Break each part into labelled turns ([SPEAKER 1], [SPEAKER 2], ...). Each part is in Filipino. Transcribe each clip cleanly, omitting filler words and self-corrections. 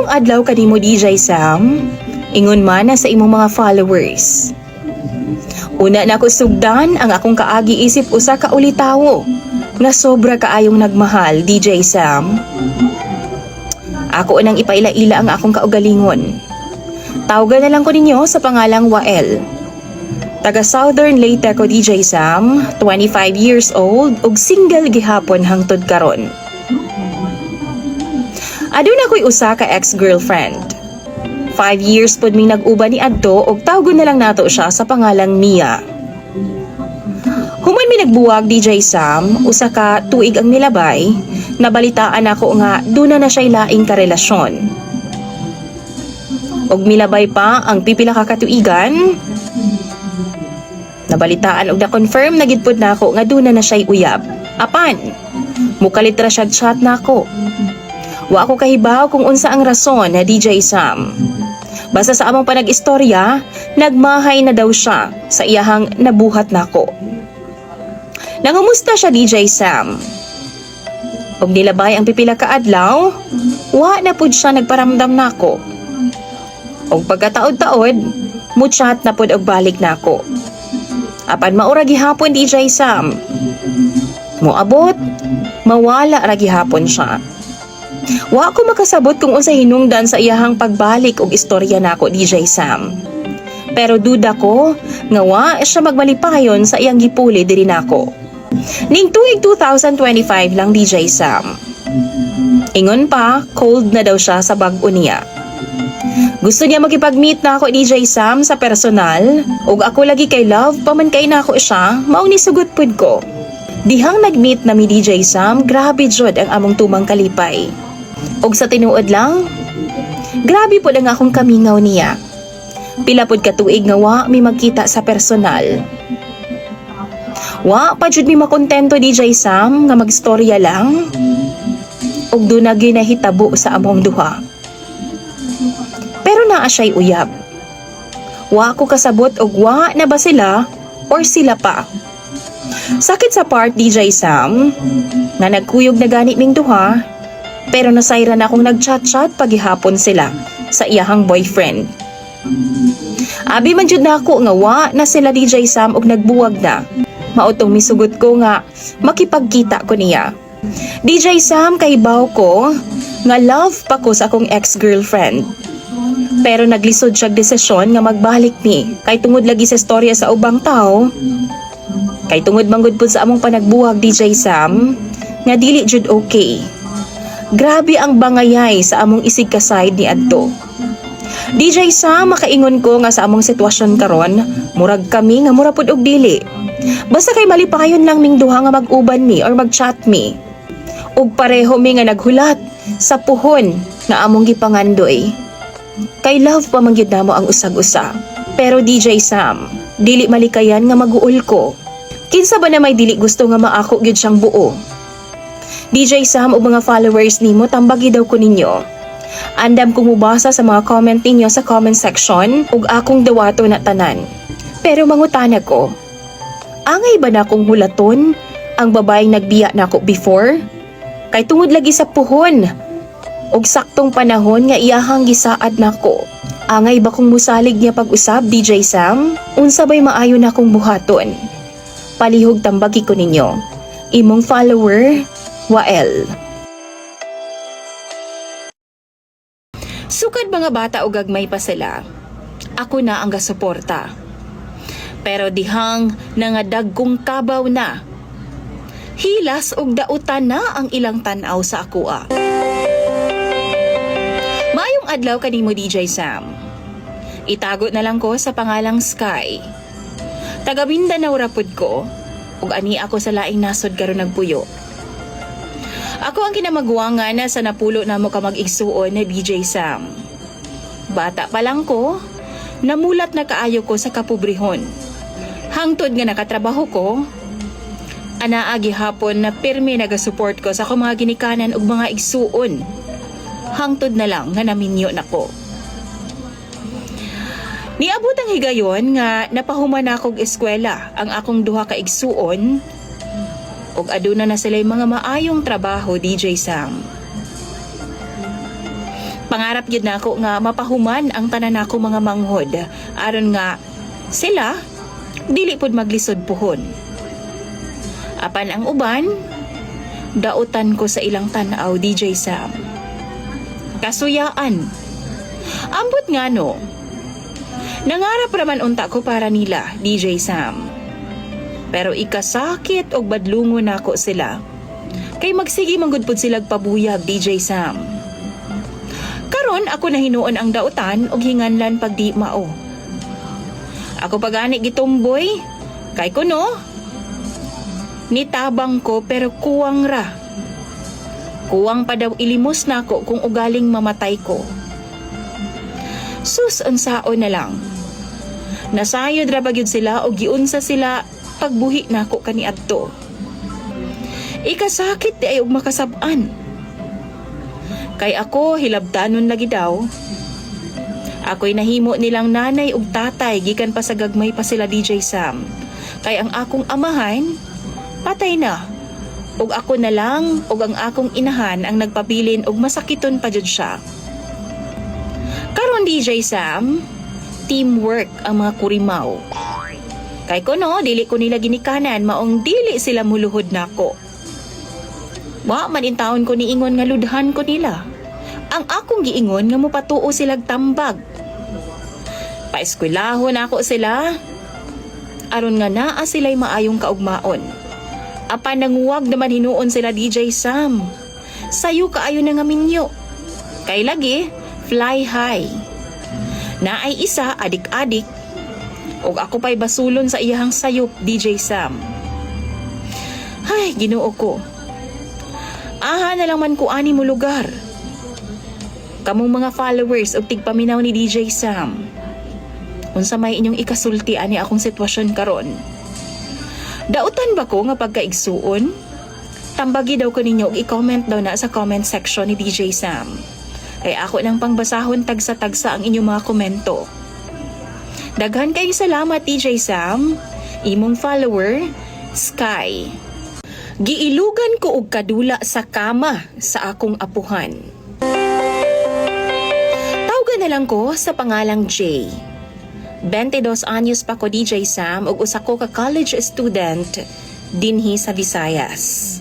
[SPEAKER 1] Mayong adlaw kanimo DJ Sam, ingon man na sa imong mga followers. Una na ko sugdan ang akong kaagi isip usa ka ulitawo nga sobra kaayong nagmahal DJ Sam. Ako nang ipaila-ila ang akong kaugalingon. Tawagan na lang ko ninyo sa pangalang Wael. Taga Southern Leyte ko DJ Sam, 25 years old ug single gihapon hangtod karon. Aduna ko'y usa ka ex-girlfriend. 5 years pod ming nag-uban ni adto ug tawgon na lang nato siya sa pangalang Mia. Human mi nagbuwag DJ Sam, usa ka tuig ang nilabay, nabalitaan ako nga duna na siya'y laing karelasyon. Og milabay pa ang pipila ka katuigan, nabalitaan og na-confirm na gid pod nako nga duna na siya'y uyab. Apan, mukalit ra siya chat nako. Wa ako kahibaw kung unsa ang rason na DJ Sam. Basta sa among panag-istorya, nagmahay na daw siya sa iyahang nabuhat nako. Nangumusta siya DJ Sam. Og nilabay ang pipila ka adlaw, wa na pud siya nagparamdam nako. Og pagkataod-taod, muchat na pud og balik nako. Apan maura gihapon DJ Sam. Moabot, mawala ra gihapon siya. Wa ko makasabot kung unsa hinungdan sa iyahang pagbalik og istorya nako DJ Sam. Pero duda ko nga wa siya magmalipayon sa iyang gipuli diri nako. Ning tuig 2025 lang DJ Sam. Ingon pa, cold na daw siya sa bag-o niya. Gusto niya makipag-meet na ako DJ Sam sa personal ug ako lagi kay love paman kay nako siya, mao ni sugot pud ko. Dihang nag-meet na mi DJ Sam, grabe jud ang among tumang kalipay. Og sa tinuod lang, grabe po ang akong kamingaw niya. Pila pod ka tuig nga wa mi magkita sa personal. Wa pa jud mi makontento DJ Sam nga magstorya lang. Og doon na ginahitabo sa among duha. Pero naa siya'y uyab. Wa ko kasabot og wa na ba sila or sila pa. Sakit sa part DJ Sam nga nagkuyog na gani ming duha. Pero nasayran akong nag-chat-chat paghihapon sila sa iyahang boyfriend. Abi man jud nako nga wa na sila DJ Sam og nagbuwag na. Mautong misugot ko nga makipagkita ko niya. DJ Sam, kahibaw ko nga love pa ko sa akong ex-girlfriend. Pero naglisod siya desisyon nga magbalik mi kay tungod lagi sa storya sa ubang tao. Kay tungod manggod pud sa among panagbuwag DJ Sam nga dili jud okay. Grabe ang bangayay sa among isig ka side ni adto. DJ Sam, makaingon ko nga sa among sitwasyon karon, murag kami nga mura pud og dili. Basta kay malipayon lang ming duha nga mag-uban mi or mag-chat mi. Ug pareho mi nga naghulat sa puhon nga among gipangandoy. Kay love pa man gyud namo ang usag-usa. Pero DJ Sam, dili malikayan nga mag-uol ko. Kinsa ba na may dili gusto nga maako gyud siyang buo? DJ Sam o mga followers nimo, tambagi daw ko ninyo. Andam kong mubasa sa mga comment ninyo sa comment section ug akong dawato na tanan. Pero mangutana ko, angay ba na akong hulaton ang babaeng nagbiya na ako before? Kay tungod lagi sa puhon ug saktong panahon nga iyahang gisaad nako. Angay ba kong musalig niya pag-usab DJ Sam? Unsa bay maayo na akong buhaton? Palihog tambagi ko ninyo. Imong follower, Wael. Sukad mga bata o gagmay pa sila, ako na ang gasuporta. Pero dihang nangadag kong kabaw na, hilas og dautan na ang ilang tanaw sa akua. Maayong adlaw kanimo DJ Sam. Itago na lang ko sa pangalang Sky. Taga Mindanao rapod ko, ug ani ako sa laing nasod karon nagpuyo. Ako ang kinamagwangan na sa napulo na mo ka mag-igsuon na DJ Sam. Bata pa lang ko, namulat na kaayo ko sa kapobrehon. Hangtod nga nakatrabaho ko, anaa gihapon na pirmi nagasupport ko sa akong mga ginikanan ug mga igsuon. Hangtod na lang nga naminyo nako. Niabot ang higayon nga napahuman akong eskwela ang akong duha ka igsuon. Og aduna na sila'y mga maayong trabaho DJ Sam. Pangarap gyud nako nga mapahuman ang tanan nako mga manghod aron nga sila dili pud maglisod puhon. Apan ang uban, dautan ko sa ilang tanaw, DJ Sam. Kasuyaan. Ambot nga no. Nangarap raman unta ko para nila, DJ Sam. Pero ikasakit og badlungon nako sila. Kay magsigi manggod pud sila pabuyag, DJ Sam. Karon ako na hinuon ang dautan og hinganlan pag di mao. Ako pagani gitumboy, kay kuno. Nitabang ko pero kuwang ra. Kuwang pa daw ilimos nako kung ugaling mamatay ko. Sus unsaon na lang. Nasayod ra bagyud sila og giunsa sila pagbuhi nako kaniadto. Ikasakit di ay og makasab-an. Kay ako hilabtanon lagi daw. Ako'y nahimo nilang nanay ug tatay gikan pa sa gagmay pa sila, DJ Sam. Kay ang akong amahan patay na. Ug ako na lang ug ang akong inahan ang nagpabilin ug masakiton pa jud siya. Karon DJ Sam, teamwork ang mga kurimaw. Kay kuno dili ko nila ginikanan maong dili sila muluhod nako. Wa man in taon ko niingon nga ludhan ko nila. Ang akong giingon nga mopatuo silag tambag. Paeskwelahon ako sila aron nga naa sila'y maayong kaugmaon. Apan nanguwag naman hinuon sila, DJ Sam. Sayo kaayo na nga minyo. Kay lagi fly high. Naay isa adik-adik ug ako pa'y basulon sa iyahang sayop, DJ Sam. Ay, Ginoo ko. Aha na lang man ko ani mo lugar. Kamong mga followers og tigpaminaw ni DJ Sam. Unsa may inyong ikasulti ani akong sitwasyon karon? Dautan ba ko nga pagkaigsuon? Tambagi daw ko ninyo og i-comment daw na sa comment section ni DJ Sam. Kay ako nang pangbasahon tagsa-tagsa ang inyong mga komento. Daghan kayong salamat, DJ Sam. Imong follower, Sky. Giilugan ko og kadula sa kama sa akong apuhan. Tawgan na lang ko sa pangalang Jay. 22 anyos pa ko, DJ Sam, ug usa ko ka college student dinhi sa Visayas.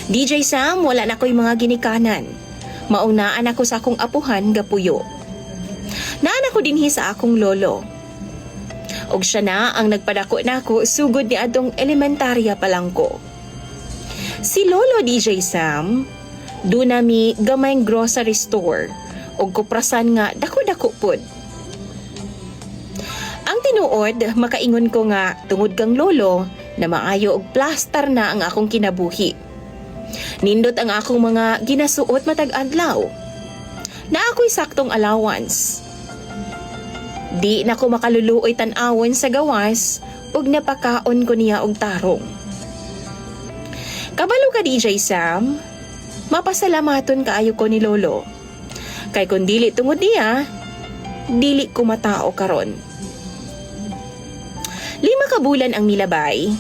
[SPEAKER 1] DJ Sam, wala na ko'y mga ginikanan. Maunaan ako sa akong apuhan gapuyo. Naan ako dinhi sa akong lolo. Og siya na ang nagpadako nako sugod ni adtong elementarya pa lang ko. Si Lolo DJ Sam, do nami gamayng grocery store og kuprasan nga dako-dako pod. Ang tinuod, makaingon ko nga tungod kang lolo na maayo og plaster na ang akong kinabuhi. Nindot ang akong mga ginasuot matag adlaw. Na ako'y saktong allowance. Di na ko makaluluoy tan-awon sa gawas ug napakaon ko niya og tarong. Kabalo ka, DJ Sam, mapasalamaton kaayo ko ni lolo. Kay kung dili tungod niya, dili ko matao karon. 5 ka bulan ang milabay.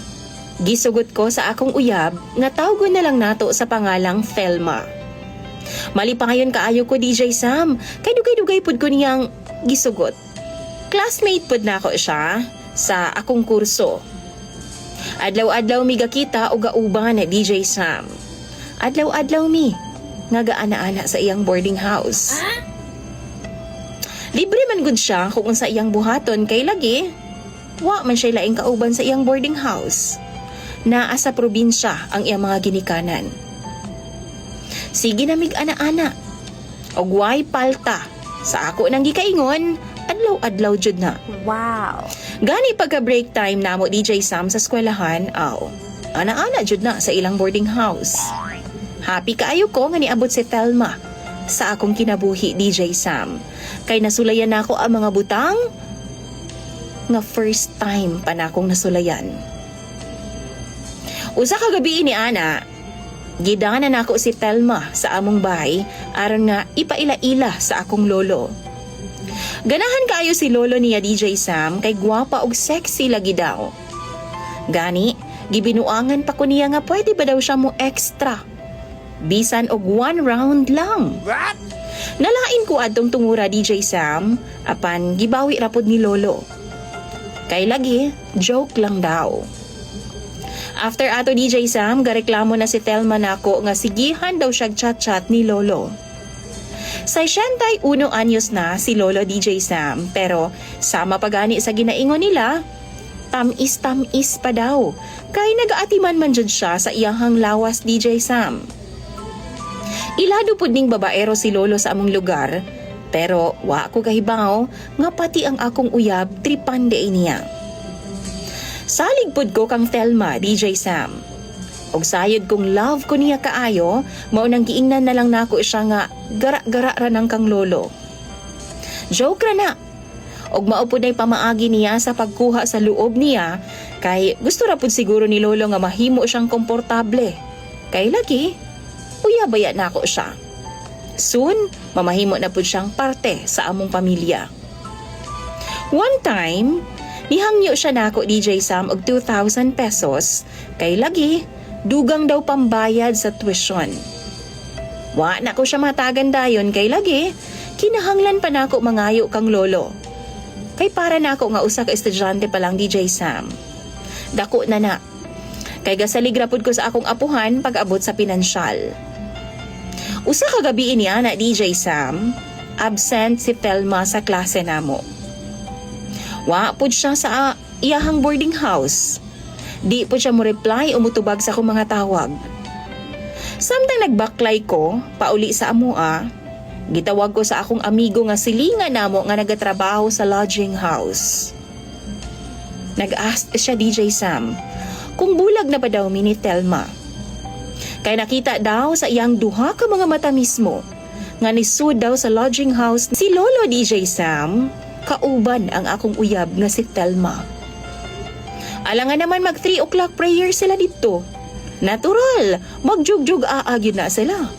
[SPEAKER 1] Gisugot ko sa akong uyab nga tawgon na lang nato sa pangalang Thelma. Mali pa ngayon kaayo ko, DJ Sam, kay dugay-dugay pud ko niyang gisugot. Classmate pud na ako siya sa akong kurso. Adlaw-adlaw mi gakita o gauban na DJ Sam. Adlaw-adlaw mi nga gaana-ana sa iyang boarding house. Libre man gud siya kung unsa iyang buhaton kay lagi wa man siya laing kauban sa iyang boarding house. Naa sa probinsya ang iyang mga ginikanan. Sige na mig ana-ana. Og way palta sa ako nang gikaingon, adlaw-adlaw jud na.
[SPEAKER 2] Wow.
[SPEAKER 1] Gani pagka break time namo DJ Sam sa eskwelahan, ana-ana jud na sa ilang boarding house. Happy kaayo ko nga niabot si Thelma sa akong kinabuhi, DJ Sam. Kay nasulayan nako ang mga butang nga first time pa na akong nasulayan. Usa ka gabi ni ana, gidanan nako si Thelma sa among bahay aron nga ipaila-ila sa akong lolo. Ganahan kaayo si lolo niya, DJ Sam, kay gwapa og sexy lagi daw. Gani, gibinuangan pa ko niya nga pwede ba daw siya mo extra. Bisan og 1 round lang.
[SPEAKER 2] What?
[SPEAKER 1] Nalain ko adtong tungura DJ Sam, apan gibawi rapod ni lolo. Kay lagi, joke lang daw. After ato DJ Sam, gareklamo na si Telma nako nga sigihan daw siya chat-chat ni lolo. 61 anyos na si lolo DJ Sam, pero sama pagani sa ginaingon nila, tamis-tamis pa daw, kay nagaatiman man jud siya sa iyahang lawas DJ Sam. Ilado pud ning babaero si lolo sa among lugar, pero wa ko kahibaw nga pati ang akong uyab tripan de niya. Salig pud ko kang Telma DJ Sam. Og sayod kong love ko niya kaayo, mao nang giingnan na lang nako siya nga gara-gara ra nang kang lolo. Joke ra na. Og mao pud ay pamaagi niya sa pagkuha sa luob niya, kay gusto ra pud siguro ni lolo nga mahimo siyang komportable. Kay lagi uyabaya na ako siya. Soon, mamahimo na po siyang parte sa among pamilya. One time, nihangyo siya na ako DJ Sam og 2,000 pesos, kay lagi, dugang daw pambayad sa tuition. Wa na ko siya matagan dayon kay lagi, kinahanglan pa na ako mangayo kang lolo. Kay para na ako nga usa ka estudyante pa lang DJ Sam. Dako na. Kay gasalig rapod ko sa akong apuhan pag-abot sa pinansyal. Usa ka gabi niya na DJ Sam, absent si Telma sa klase namo. Wa pud siya sa iyahang boarding house. Di pud siya mo reply o mutubag sa akong mga tawag. Samtang nagbaklay ko, pauli sa amua, gitawag ko sa akong amigo nga silingan namo nga nagatrabaho sa lodging house. Nag-ask siya DJ Sam kung bulag na ba daw mi ni Telma. Kay nakita daw sa iyang duha ka mga mata mismo nga nisud daw sa lodging house si Lolo DJ Sam, kauban ang akong uyab nga si Telma. Alangan naman mag 3 o'clock prayer sila dito. Natural, magjugjug aagid na sila.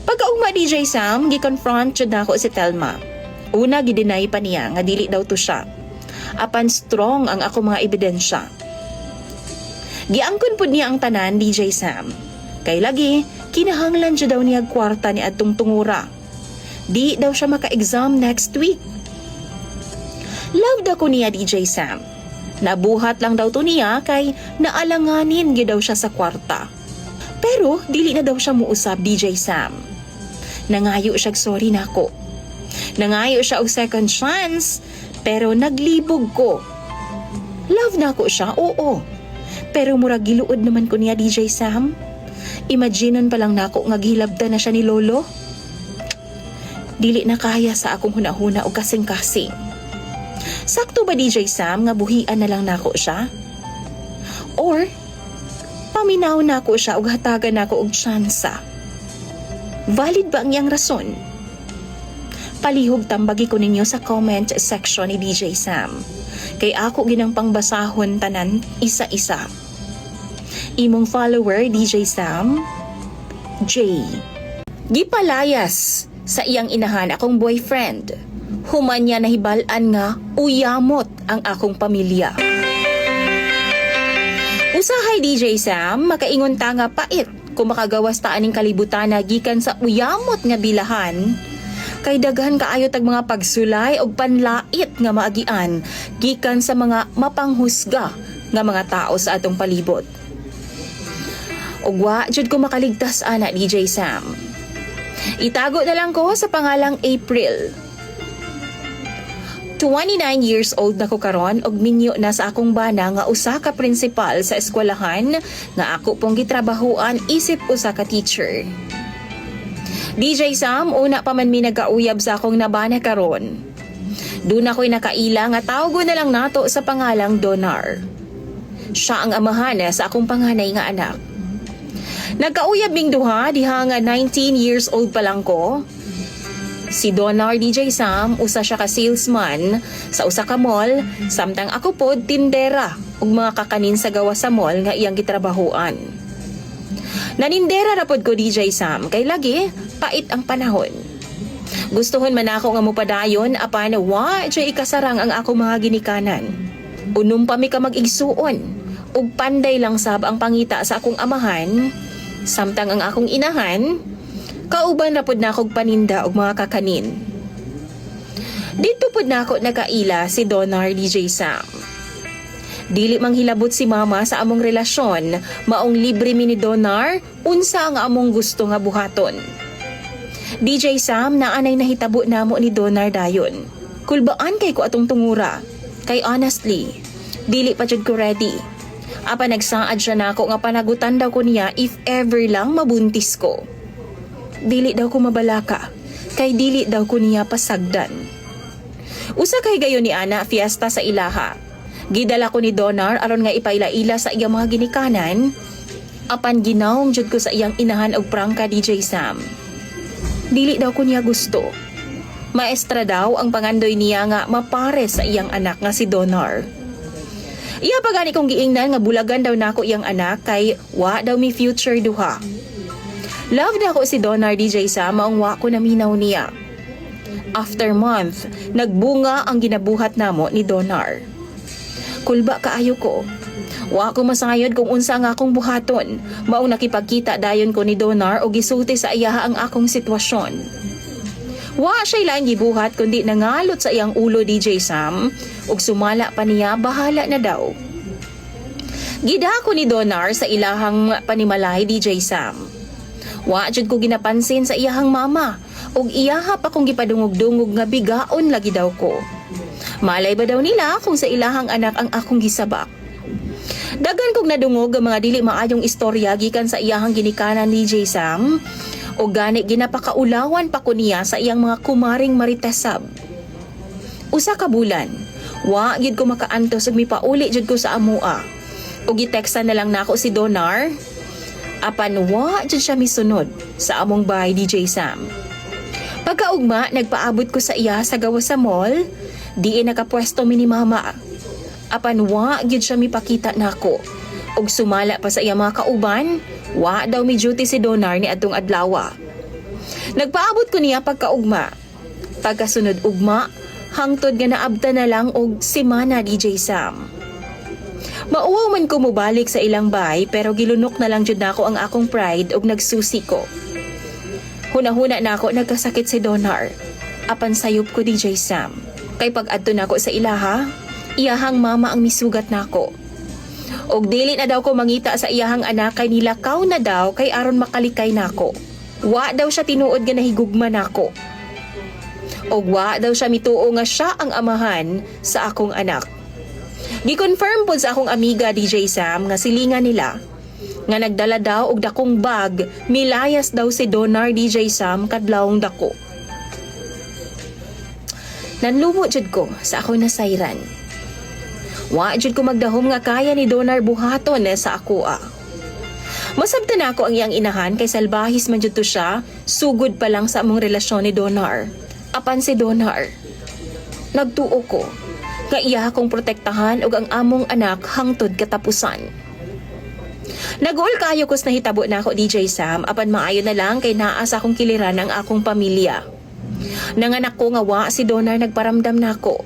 [SPEAKER 1] Pagkaugma DJ Sam, gikonfront jud nako si Telma. Una gideny pa niya nga dili daw to siya. Apan strong ang ako mga ebidensya. Giangkon pud niya ang tanan DJ Sam. Kay lagi, kinahanglan siya daw niya kwarta ni adtong tungura. Di daw siya maka-exam next week. Loved ako niya DJ Sam. Nabuhat lang daw to niya kay naalanganin gyud daw siya sa kwarta. Pero dili na daw siya muusab DJ Sam. Nangayo siya sorry nako. Nangayo siya og second chance, pero naglibog ko. Love nako siya, oo. Pero murag giluod naman ko niya DJ Sam. Imagineon pa lang nako nga gihilabdan na siya ni lolo. Dili na kaya sa akong hunahuna og kasing-kasing. Sakto ba DJ Sam nga buhian na lang nako siya? Or paminaw nako siya og hatagan nako og tsansa? Valid ba ang iyang rason? Palihog tambagi ko ninyo sa comment section ni DJ Sam. Kay ako ginang pangbasahon tanan isa-isa. Imong follower DJ Sam J. Gipalayas sa iyang inahan akong boyfriend. Human niya nahibalan nga uyamot ang akong pamilya. Usahay DJ Sam, makaingon ta nga pait kung makagawas ta aning kalibutan na gikan sa uyamot nga bilahan. Kay daghan kaayo tag mga pagsulay og panlait nga maagian gikan sa mga mapanghusga nga mga tao sa atong palibot. Og wa jud ko makaligtas ana DJ Sam. Itago na lang ko sa pangalang April. 29 years old na ko karon og minyo na sa akong bana nga usa ka principal sa eskwelahan nga ako pong gitrabahuan isip usa ka teacher. DJ Sam, una pa man mi nagauyab sa akong nabana karon. Doon ako'y nakaila nga tawgo na lang nato sa pangalang Donar. Siya ang amahan sa akong panganay nga anak. Nagkauyab ming duha diha nga 19 years old pa lang ko. Si Donar DJ Sam, usa siya ka salesman sa usa ka mall, samtang ako pod tindera ug mga kakanin sa gawa sa mall nga iyang gitrabahuan. Nanindera ra pod ko DJ Sam kay lagi pait ang panahon. Gustuhon man ako nga mopadayon apan wa jay ikasarang ang ako mga ginikanan. Unom pa mi ka mag-igsuon ug panday lang sab ang pangita sa akong amahan, samtang ang akong inahan Kauban na pod na akong paninda og mga kakanin. Dito pod na ako nakaila si Donar DJ Sam. Dili mang hilabot si mama sa among relasyon, maong libre mi ni Donar, unsa ang among gusto nga buhaton. DJ Sam, naanay nahitabo namo ni Donar dayon. Kulbaan kay ko atong tungura. Kay honestly, dili pa jud ko ready. Apa nagsaad siya nako nga panagutan daw ko niya if ever lang mabuntis ko. Dili daw ko mabalaka, kay dili daw ko niya pasagdan. Usa kay gayon ni ana fiesta sa ilaha. Gidala ko ni Donar aron nga ipaila-ila sa iyang mga ginikanan. Apan ginawong jud ko sa iyang inahan og prangka DJ Sam. Dili daw ko niya gusto. Maestra daw ang pangandoy niya nga mapare sa iyang anak nga si Donar. Iya pa gani kong giingnan nga bulagan daw nako iyang anak kay wa daw mi future duha. Love daw ko si Donar DJ Sam maong wa ko naminaw niya. After month, nagbunga ang ginabuhat namo ni Donar. Kulba kaayo ko. Wa ko masayod kung unsa nga akong buhaton. Maong nakipagkita dayon ko ni Donar o gisulti sa iya ang akong sitwasyon. Wa siya lang gibuhat kundi nangalot sa iyang ulo DJ Sam ug sumala pa niya bahala na daw. Gida ko ni Donar sa ilahang panimalay DJ Sam. Wa jud ko ginapansin sa iyahang mama ug iyaha pa kong gipadungog-dungog nga bigaon lagi daw ko. Malay ba daw nila kung sa ilahang anak ang akong gisabak? Dagan kong nadungog ang mga dili maayong istorya gikan sa iyahang ginikanan ni DJ Sam o gani ginapakaulawan pa ko niya sa iyang mga kumaring maritasab. Usa ka bulan, wa gid ko makaantos ug mipauli jud ko sa amua. O gitekstan na lang nako si Donar. Apan wa jud siya misunod sa among bahay DJ Sam. Pagkaugma, nagpaabot ko sa iya sa gawa sa mall, diin nakapwesto mi ni mama. Apan wa gyud siya mipakita nako. Og sumala pa sa iya mga kauban, wa daw mi duty si Donar ni adtong adlaw. Nagpaabot ko niya pagkaugma. Pagkasunod ugma, hangtod nga naabta na lang og semana DJ Sam. Mauwaw man ko mobalik sa ilang bay pero gilunok na lang jud nako ang akong pride og nagsusi ko. Huna-huna na ako nagkasakit si Donar. Apan sayop ko DJ Sam. Kay pag-adto nako sa ilaha, iyahang mama ang misugat nako. Og dili na daw ko mangita sa iyahang anak kay nilakaw na daw kay aron makalikay nako. Wa daw siya tinuod nga nahigugma nako. Og wa daw siya mituo nga siya ang amahan sa akong anak. Gi-confirm po sa akong amiga DJ Sam nga silingan nila nga nagdala daw og dakong bag, milayas daw si Donar DJ Sam kadlawong dako. Nanlumo jud ko sa akong nasayran. Wa jud ko magdahom nga kaya ni Donar buhaton sa akoa. Masabtan ako ang iyang inahan kay salbahis man jud to siya, sugod pa lang sa among relasyon ni Donar. Apan si Donar, nagtuo ko nga iya akong protektahan og ang among anak hangtod katapusan. Nagul kayo kus nahitabo na ako DJ Sam, apan maayo na lang kay naa sa akong kiliran ang akong pamilya. Nanganak ko nga wa si Donar nagparamdam nako.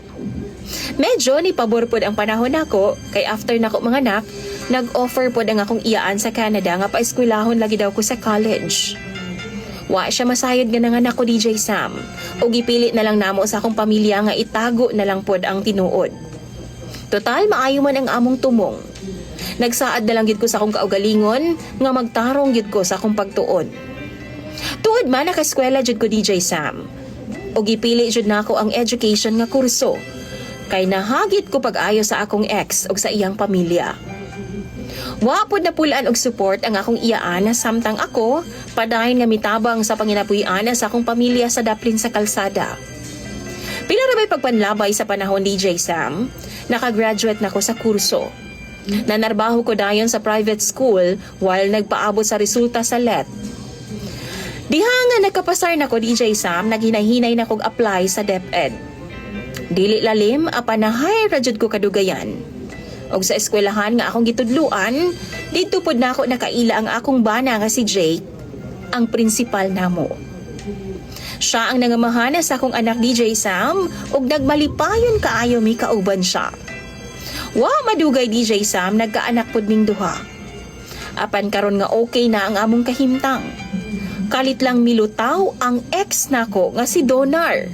[SPEAKER 1] Medyo ni pabor pod ang panahon nako kay after nako manganak, nag-offer pod ang akong iyaan sa Canada nga paeskwelahon lagi daw ko sa college. Wa siya masayod nga nanganak ko DJ Sam, o gipilit na lang namo sa akong pamilya nga itago na lang pod ang tinuod. Total maayo man ang among tumong. Nagsaad na lang gid ko sa akong kaugalingon nga magtarong gid ko sa akong pagtuon. Tuod man naka-eskwela jud ko DJ Sam. O gipili jud nako ang education nga kurso kay nahagit ko pag-ayo sa akong ex og sa iyang pamilya. Wa pod napulaan og support ang akong iyaan samtang ako padayon nga mitabang sa panginapuy-an sa akong pamilya sa daplin sa kalsada. Pila ra may pagpanlabay sa panahon DJ Sam, nakagraduate nako sa kurso. Nanarbaho ko dayon sa private school while nagpaabot sa resulta sa LET. Diha nga nagkapasar nako DJ Sam, naghinahinay na kog apply sa DepEd. Dili lalim, apanahay rajud ko kadugayan. Og sa eskwelahan nga akong gitudluan, dito pod na ako nakaila ang akong bana nga si Jake, ang principal namo. Siya ang nangamahana sa akong anak DJ Sam, og nagmalipayon kaayo mi kauban siya. Wa madugay DJ Sam, nagkaanak pod ming duha. Apan karon nga okay na ang among kahimtang. Kalit lang milutaw ang ex nako nga si Donar.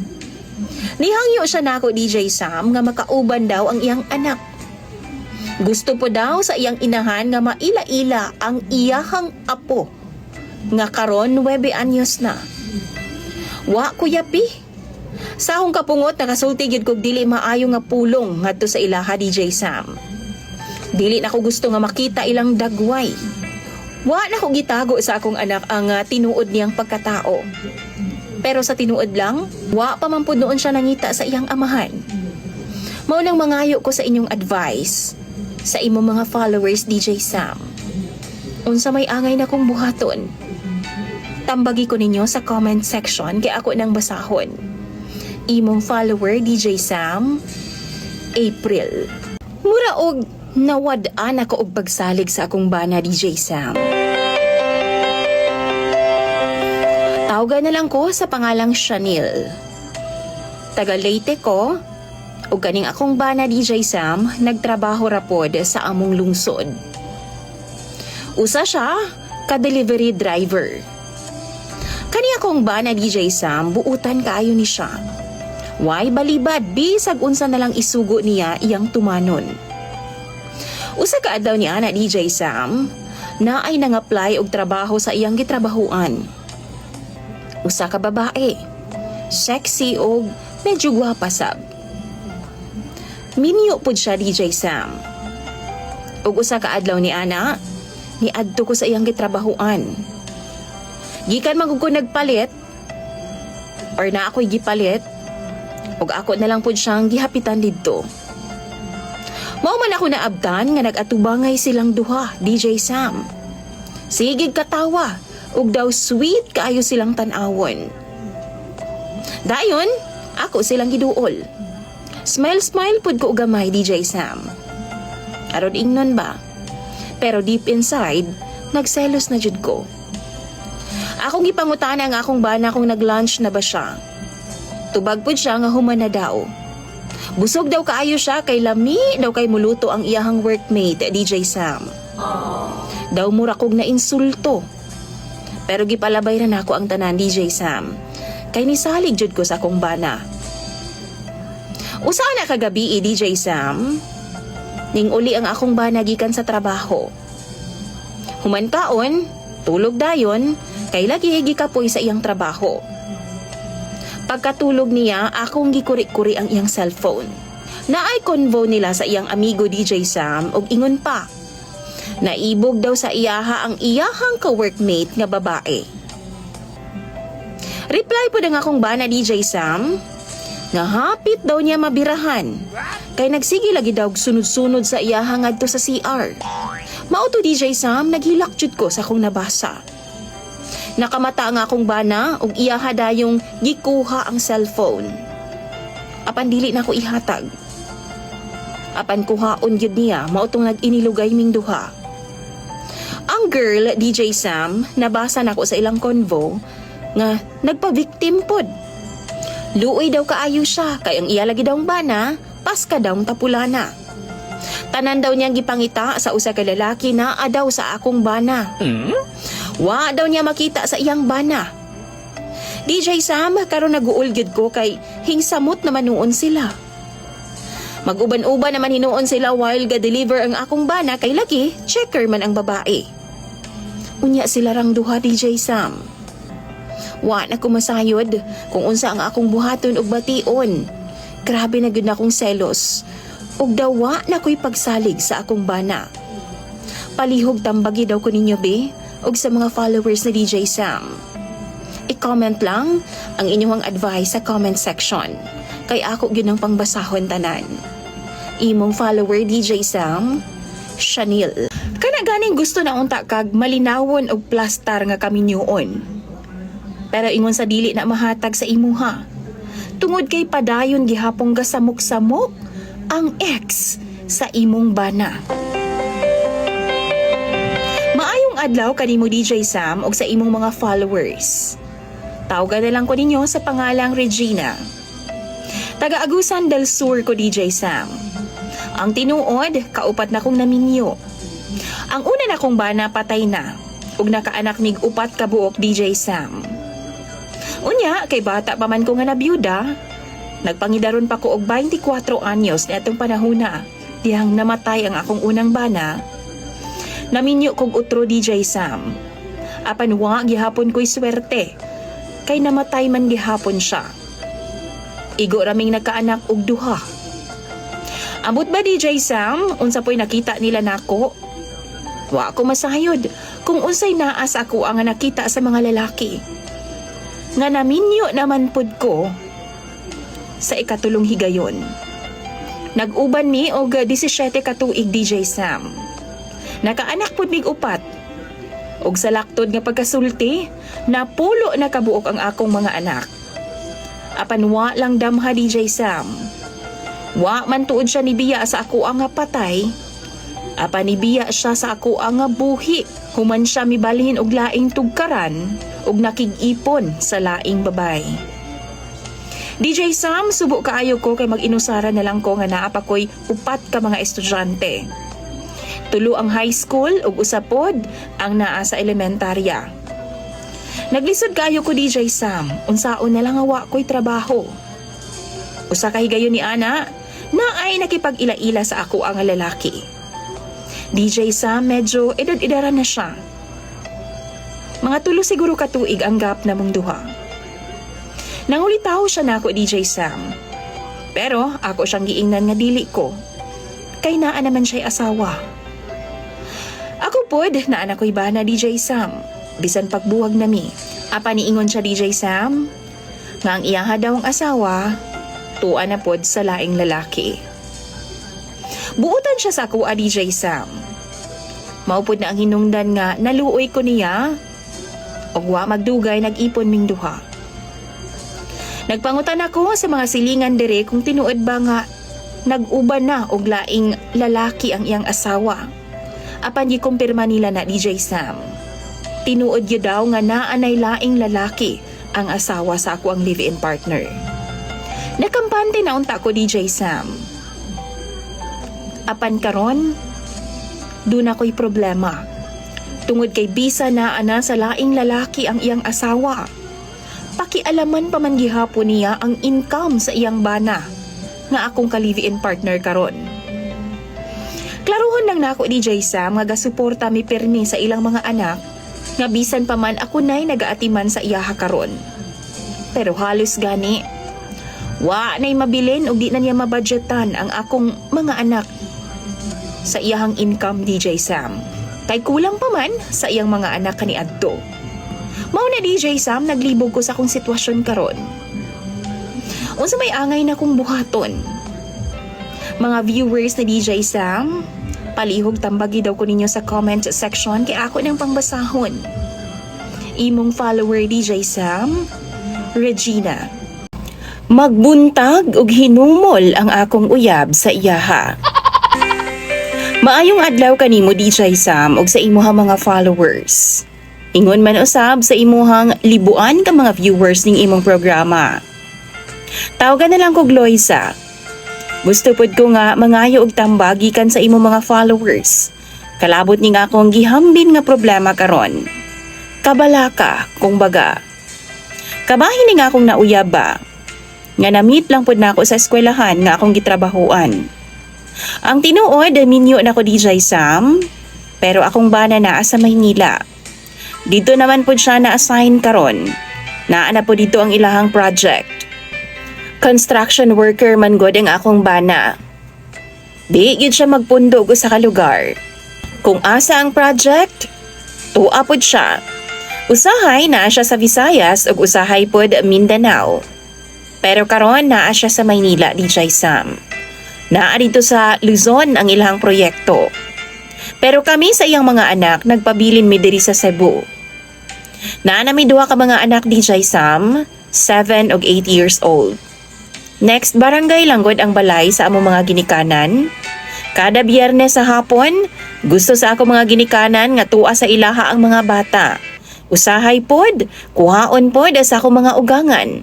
[SPEAKER 1] Nihangyo siya nako DJ Sam nga makauban daw ang iyang anak. Gusto po daw sa iyang inahan nga maila-ila ang iyahang apo nga karon 9 anyos na. Wa kuya pi. Sa akong kapungot nakasulti gyud kog dili maayo nga pulong ngadto sa ilaha DJ Sam. Dili na ko gusto nga makita ilang dagway. Wa na ko gitago sa akong anak ang tinuod niyang pagkatao. Pero sa tinuod lang, wa pa man pud noon siya nangita sa iyang amahan. Mao nang mangayo ko sa inyong advice sa imong mga followers DJ Sam. Unsa may angay na kong buhaton? Tambagi ko ninyo sa comment section kay ako nang basahon. Imong follower DJ Sam, April. Mura og nawad-an ako og pagsalig sa akong bana DJ Sam. Tawagan na lang ko sa pangalang Chanel. Taga Leyte ko, ug kaning akong bana DJ Sam nagtrabaho ra pod sa among lungsod. Usa siya ka delivery driver. Kani akong bana DJ Sam buutan kaayo ni siya. Why balibad bisag unsa na lang isugo niya iyang tumanon. Usa ka adlaw ni ana DJ Sam na ay nang-apply og trabaho sa iyang gitrabahuan. Usa ka babae, sexy og medyo gwapa sab. Minyo pud siya DJ Sam. Ug usa ka adlaw ni ana, niadto ko sa iyang gitrabahuan. Gikan man ko nagpalit or na ako'y gipalit ug ako na lang pud siyang gihapitan didto. Mao man ako naabtan nga nag-atubangay silang duha DJ Sam. Sigig katawa ug daw sweet kaayo silang tan-awon. Dayon, ako silang giduol. Smile pud ko og gamay DJ Sam. Aron ingnon ba? Pero deep inside, nagselos na jud ko. Akong gipangutana nga akong bana kung nag-lunch na ba siya. Tubag pud siya nga human na daw. Busog daw kaayo siya kay lami daw kay muluto ang iyahang workmate DJ Sam. Daw mura kog na insulto. Pero gipalabay ra nako ang tanan DJ Sam. Kay nisalig jud ko sa akong bana. Usa na kagabi DJ Sam, ning uli ang akong bana gikan sa trabaho. Human kaon, tulog dayon, kay lagi gikapoy sa iyang trabaho. Pagkatulog niya, akong gikuri-kuri ang iyang cellphone. Naay convo nila sa iyang amigo DJ Sam og ingon pa. Naibog daw sa iyaha ang iyahang ka-workmate nga babae. Reply po ng akong bana DJ Sam, nga hapit daw niya mabirahan. Kay nagsige lagi daw sunod-sunod sa iyaha ngadto sa CR. Mao to DJ Sam, naghilak jud ko sa akong nabasa. Nakamata nga akong bana ug iyaha dayong gikuha ang cellphone. Apan dili na ko ihatag. Apan kuhaon gyud niya, mao tong nag-inilugay ming duha. Ang girl DJ Sam, nabasa nako sa ilang convo nga nagpa-victim pod. Luoy daw kaayo siya kay ang iya lagi daw bana, paska daw tapulana. Tanan daw niyang gipangita sa usa ka lalaki na adaw sa akong bana. Wa daw niya makita sa iyang bana. DJ Sam, karon naguol gyud ko kay hingsamot naman noon sila. Mag-uban-uban naman hinuon sila while ga-deliver ang akong bana kay lagi checker man ang babae. Unya sila rang duha DJ Sam. Wa na ko masayod kung unsa ang akong buhaton og bation. Grabe na gyud akong selos. Ug daw wa na ko'y pagsalig sa akong bana. Palihog tambagi daw ko ninyo be ug sa mga followers na DJ Sam. I-comment lang ang inyong advice sa comment section. Kay ako gyud ang pangbasahon tanan. Imong follower DJ Sam, Chanel. Kana ganing gusto na unta kag malinawon og plastar nga kaminyoon. Pero ingon sa dili na mahatag sa imuha. Tungod kay padayon gihapong gasamok-samok ang ex sa imong bana. Maayong adlaw kanimo DJ Sam og sa imong mga followers. Tawagan na lang ko ninyo sa pangalang Regina. Taga-Agusan del Sur ko DJ Sam. Ang tinuod, kaupat na kong naminyo. Ang una na kong bana patay na. ug nakaanak mig 4 ka buok DJ Sam. Unya, kay bata pa man ko nga nabiyuda, nagpangidaron pa ko og 24 anyos niadtong panahona, dihang namatay ang akong unang bana. Naminyo kog utro DJ Sam. Apan wa gihapon ko'y swerte, kay namatay man gihapon siya. Igo raming nagkaanak og 2. Ambot ba DJ Sam, unsa po'y nakita nila nako? Wa ko masayod kung unsay naa sa ako ang nakita sa mga lalaki. Nga naminyo naman pud ko sa ikatulong higayon. Nag-uban mi og 17 ka tuig DJ Sam. Nakaanak pud mig 4. Og sa laktod nga pagkasulti, napulo na kabuok ang akong mga anak. Apan wa lang damha DJ Sam. Wa man tuod siya nibiya sa ako ang patay. Apan nibiya siya sa ako ang buhi. Human siya mibalhin og laing tugkaran ug nakig-ipon sa laing babay. DJ Sam, subo kaayo ko kay mag-inusara na lang ko nga naa pa ko'y 4 ka mga estudyante. 3 ang high school ug 1 pod ang naa sa elementarya. Naglisod kaayo ko DJ Sam, unsaon na lang awa ko'y trabaho. Usa ka higayon ni ana na ay nakipag-ila-ila sa ako ang lalaki. DJ Sam, medyo edad-edaran na siya. Mga 3 siguro katuig ang gap na mong duha. Nangulitaw siya na ako DJ Sam. Pero ako siyang giingnan nga dili ko. Kay naa naman siya'y asawa. Ako pod na anak ko'y bana DJ Sam. Bisan pagbuwag nami. Apa niingon siya DJ Sam? Nga ang iyaha daw ang asawa, tuwa na pod sa laing lalaki. Buutan siya sa ako DJ Sam. Maupod na ang hinungdan nga naluoy ko niya. Og wa magdugay nag-ipon ming duha. Nagpangutan ako sa mga silingan dire kung tinuod ba nga nag-uban na og laing lalaki ang iyang asawa. Apan gikumpirma nila na DJ Sam. Tinuod gyud daw nga naanay laing lalaki ang asawa sa ako ang live-in partner. Nakampante na unta ko DJ Sam. Apan karon, dun ako'y problema. Tungod kay bisa na ana sa laing lalaki ang iyang asawa. Pakialaman pa man gihapon niya ang income sa iyang bana nga akong ka-live-in partner karon. Klaruhon lang nako DJ Sam nga gasuporta mi permi sa ilang mga anak nga bisan pa man ako nay nagaatiman sa iyaha karon. Pero halos gani, wa nay mabilin og di na niya mabudgetan ang akong mga anak sa iyahang income DJ Sam. Kay kulang pa man sa iyang mga anak kaniadto. Mao na DJ Sam, naglibog ko sa akong sitwasyon karon. Unsa may angay na kong buhaton. Mga viewers na DJ Sam, palihog tambagi daw ko ninyo sa comment section kay ako nang pangbasahon. Imong follower DJ Sam, Regina. Magbuntag og hinumol ang akong uyab sa iyaha. Maayong adlaw kanimo DJ Sam og sa imuhang mga followers. Ingon man usab sa imuhang libuan ka mga viewers ning imong programa. Tawagan na lang kog Loisa. Gusto pod ko nga mangayo og tambag gikan sa imong mga followers. Kalabot ni nga akong gihambin nga problema karon. Kabalaka kung baga. Kabahin ni nga akong nauyab ba. Nga na-meet lang pod nako sa eskwelahan nga akong gitrabahuan. Ang tinuod, minyo na ko DJ Sam, pero akong bana naa sa Maynila. Dito naman po siya na-assign karon. Naa na po dito ang ilahang project. Construction worker man god ang akong bana. Di gid siya magpundog sa kalugar. Kung asa ang project, tuwa pod siya. Usahay naa siya sa Visayas ug usahay pod Mindanao. Pero karon naa siya sa Maynila DJ Sam. Naa dito sa Luzon ang ilang proyekto. Pero kami sa iyang mga anak nagpabilin mi diri sa Cebu. Naa nami 2 ka mga anak DJ Sam, 7 ug 8 years old. Next barangay lang gud ang balay sa among mga ginikanan. Kada Biyernes sa hapon, gusto sa ako mga ginikanan nga tuwa sa ilaha ang mga bata. Usahay pod, kuhaon pod sa ako mga ugangan.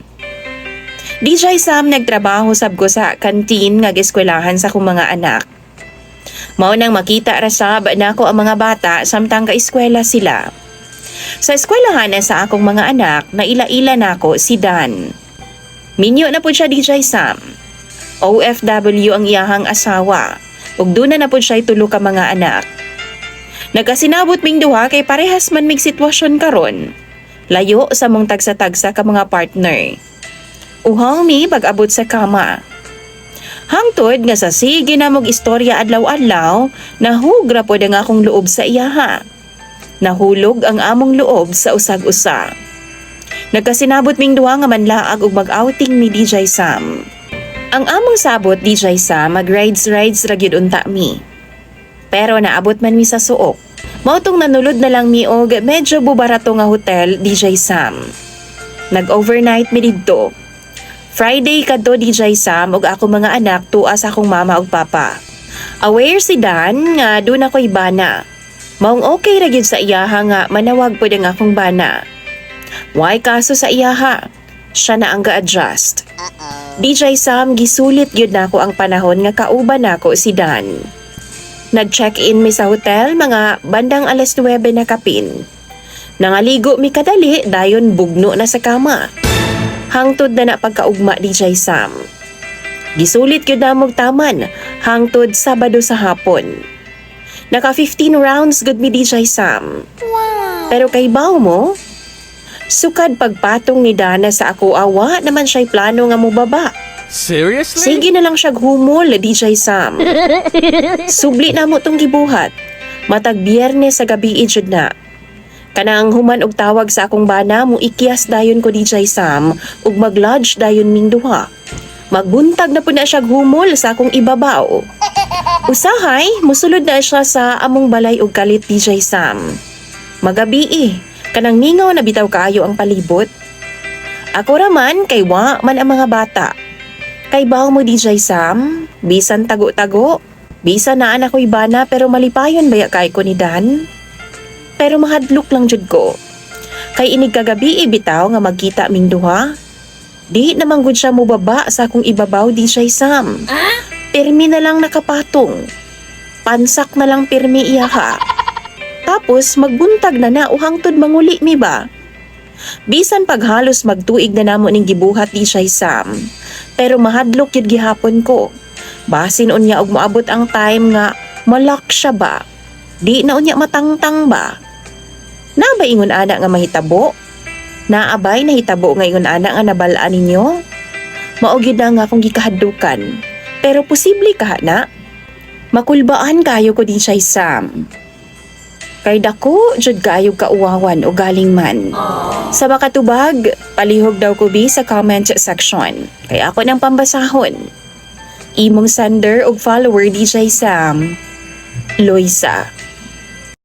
[SPEAKER 1] DJ Sam, nagtrabaho sab ko sa kantin nga giskwelahan sa akong mga anak. Mao nang makita ra sab nako ang mga bata samtang ka-eskwela sila. Sa eskwelahan sa akong mga anak, naila-ila nako si Dan. Minyo na po siya DJ Sam. OFW ang iyahang asawa, ug duna na po siya tulo ka mga anak. Nagkasinabot ming duha kay parehas man mig sitwasyon karon. Layo sa mong tagsa-tagsa ka mga partner. Uhaw mi pag-abot sa kama. Hangtod nga sa sige na mong istorya adlaw-adlaw, nahugra po ang akong loob sa iyaha. Nahulog ang among loob sa usag-usa. Nagkasinabot ming duha nga manlaag ug mag-outing ni DJ Sam. Ang among sabot DJ Sam mag-rides ra gyud unta mi. Pero naabot man mi sa suok. Mautong nanulod na lang mi og medyo bubarato nga hotel DJ Sam. Nag-overnight mi didto. Friday kadto DJ Sam ug ako mga anak tuwa sa akong mama ug papa. Aware si Dan nga doon ako'y bana. Maong okay ra gyud sa iyaha nga manawag pud ang akong bana. Why kaso sa iyaha? Siya na ang ga-adjust. DJ Sam gisulit gyud nako ang panahon nga kauban nako si Dan. Nag-check-in mi sa hotel mga bandang 9:00 na kapin. Nangaligo mi kadali dayon bugno na sa kama. Hangtod na pagkaugma DJ Sam. Gisulit gyud namog taman hangtod Sabado sa hapon. Naka 15 rounds gud mi DJ Sam. Wow. Pero kay baw mo, sukad pagpatong ni Dana sa ako awa naman siya'y plano nga mubaba.
[SPEAKER 2] Seriously?
[SPEAKER 1] Sige na lang siya humol DJ Sam. Subli na mo tong gibuhat. Matag Biyernes sa gabi jud na. Kanang human og tawag sa akong bana mo ikyas dayon ko DJ Sam ug mag-lodge dayon ming duha. Magbuntag na po na siya humol sa akong ibabaw. Usahay, musulod na siya sa among balay ug kalit DJ Sam. Magabi kanang ningaw na bitaw kaayo ang palibot. Ako raman kay wa man ang mga bata. Kay baw mo DJ Sam, bisan tago-tago, bisan naan ako'y bana pero malipayon baya kay ko ni Dan. Pero mahadlok lang jud ko. Kay inig kagabi bitaw nga magkita ming duha. Di naman gud siya mubaba sa akong ibabaw DJ Sam. Pirmi na lang nakapatong. Pansak na lang pirmi iyaha. Tapos magbuntag na uhangtod manguli mi ba? Bisan paghalos magtuig na namo ning gibuhat DJ Sam. Pero mahadlok yun gihapon ko. Basin unya og moabot ang time nga malak siya ba? Di na unya matangtang ba? Nabaingon ana nga mahitabo? Naabay nahitabo nga ingon ana nga nabalaan ninyo? Maugid na nga akong gikahadlukan. Pero posible ka na? Makulbaan kayo ko DJ Sam. Kay dako, jud kaayog kauwawan o galing man. Sa makatubag, palihog daw ko bi sa comment section. Kay ako ng pambasahon. Imong sender og follower DJ Sam, Loisa.